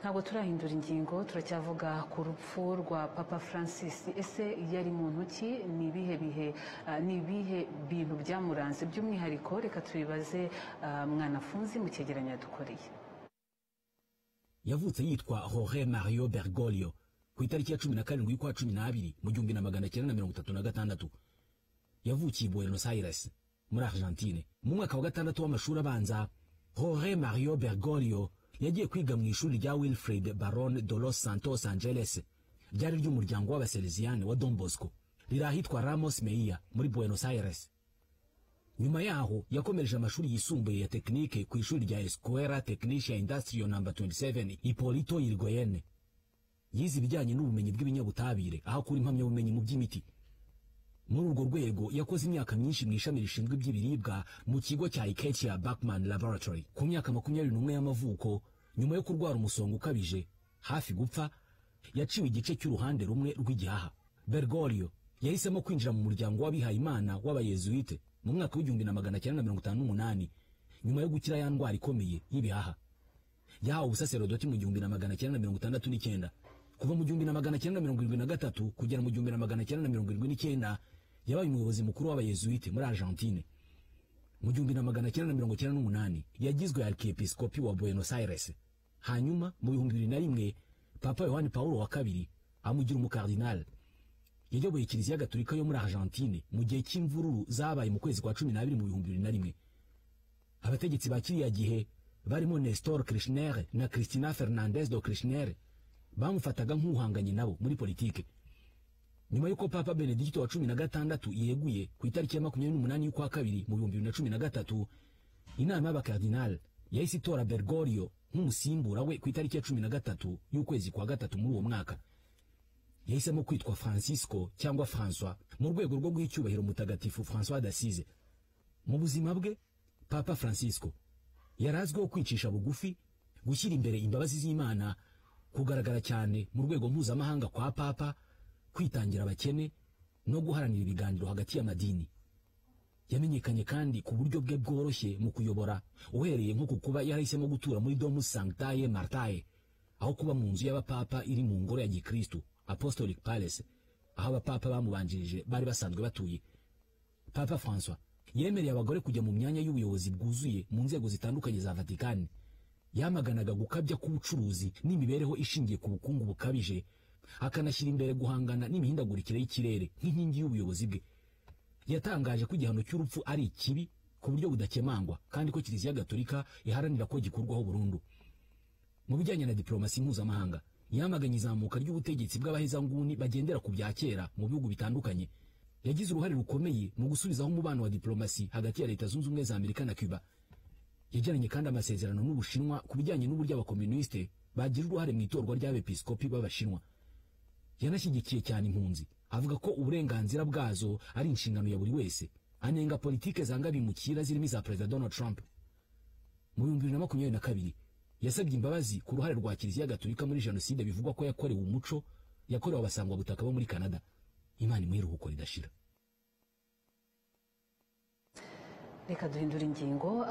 ntabwo turahindura ingingo turacyavuga ku rupfu rwa Papa Francis. Ese yari muntu ki? Ni ibihe bintu byamuranze by'umwihariko? Reka tubibaze Mwanafunzi mu cyegeranyo dukoreye. Yavutse yitwa Jorge Mario Bergoglio ku itariki ya 17 y'ukwa 12 mu 1936. Yavukiye Buenos Aires muri Argentine. Mu mwaka wa gatandatu w'amashuri abanza, Jorge Mario Bergoglio yagiye kwiga mu ishuri rya Wilfred Baron de los Santos Angeles, ryari ry'umuryango w'abaselesiane wa Don Bosco, riri ahitwa Ramos Mejia muri Buenos Aires. Nyuma yaho yakomereje amashuri yisumbuye ya tekinike ku ishuri rya Escuela Tecnicia Industrial No. 27 Hipólito Yrigoyen. Yize ibijyanye n'ubumenyi bw'ibinyabutabire aho kuri impamyabumenyi mu by'imiti. Muri urwo rwego yakoze imyaka myinshi mu ishami rishinzwe iby'ibiribwa mu kigo cya Iketia Bachmann Laboratory. Ku myaka 21 y'amavuko, nyuma yo kurwara umusonga ukabije hafi gupfa, yaciwe igice cy'uruhande rumwe rw'igihaha. Bergoglio yahisemo kwinjira mu muryango w'abihaye Imana w'abayezuite mu mwaka w'1958 nyuma yo gukira ya ndwara ikomeye y'ibihaha. Yahawe ubusaserodoti mu 1969. Kuva mu 1973 kugera mu 1979 yabaye umuyobozi mukuru w'abayezuite muri Argentine. Mu 1998 yagizwe archiepiscopi wa Buenos Aires. Hanyuma mu 2001 Papa Yohani Paulo wa kabiri amugira umukardinal. Yayoboye Kiliziya Gatolika yo muri Argentine mu gihe cy'imvururu zabaye mu kwezi kwa 12 mu 2001. Abategetsi ba kiriya gihe barimo Néstor Kirchner na Cristina Fernández de Kirchner bamufataga nk'uhanganye nabo muri politike. Nyuma yuko Papa Benedicto wa 16 yeguye ku itariki ya 28 y'ukwa kabiri mu 2013, inama y'abakardinal yahise itora Bergoglio nk'umusimbura we ku itariki ya 13 y'ukwezi kwa gatatu muri uwo mwaka. Yahisemo kwitwa Francisco cyangwa François mu rwego rwo guhicyubahiro mutagatifu François d'Assise. Mu buzima bwe, Papa Francisco yarazwiho kwicisha bugufi, gushyira imbere imbabazi z'Imana, kugaragara cyane mu rwego mpuzamahanga kwa Papa, kwitangira abakene no guharanira ibiganiro hagati y'amadini. Yamenyekanye kandi ku buryo bwe bworoshye mu kuyobora, uhereye nko kukuba yarahisemo gutura muri Domus Sanctae Martae, aho kuba mu nzu y'abapapa iri mu ngoro ya Gikristo, Apostolic Palace, aho abapapa bamubanjirije bari basanzwe batuye. Papa François yemereye abagore kujya mu myanya y'ubuyobozi bwuzuye mu nzego zitandukanye za Vatican. Yamaganaga gukabya k'ubucuruzi n'imibereho ishingiye ku bukungu bukabije, akanashyira imbere guhangana n'imihindagurikire y'ikirere nk'inkingi y'ubuyobozi bwe. Yatangaje ko igihano cy'urupfu ari ikibi ku buryo budakemangwa, kandi ko Kiliziya Gatolika iharanira ko gikurwaho burundu. Mu bijyanye na diplomasi mpuzamahanga, yamaganye izamuka ry'ubutegetsi bw'abahezanguni bagendera ku bya kera mu bihugu bitandukanye. Yagize uruhare rukomeye mu gusubizaho umubano wa diplomasi hagati ya Leta Zunze Ubumwe za Amerika na Cuba. Yagiranye kandi amasezerano n'Ubushinwa ku bijyanye n'uburyo abakomuniste bagira uruhare mu itorwa ry'abepiskopi b'Abashinwa. Yanashyigikiye cyane impunzi, avuga ko uburenganzira bwazo ari inshingano ya buri wese. Anenga politike zanga bimukira zirimo za President Donald Trump. Mu 2022 yasabye imbabazi ku ruhare rwa Kiliziya Gatolika muri jenoside bivugwa ko yakorewe umuco yakorewe abasangwa butaka bo muri Canada. Imana imwiruhuko ridashira. Reka duhindura ingingo.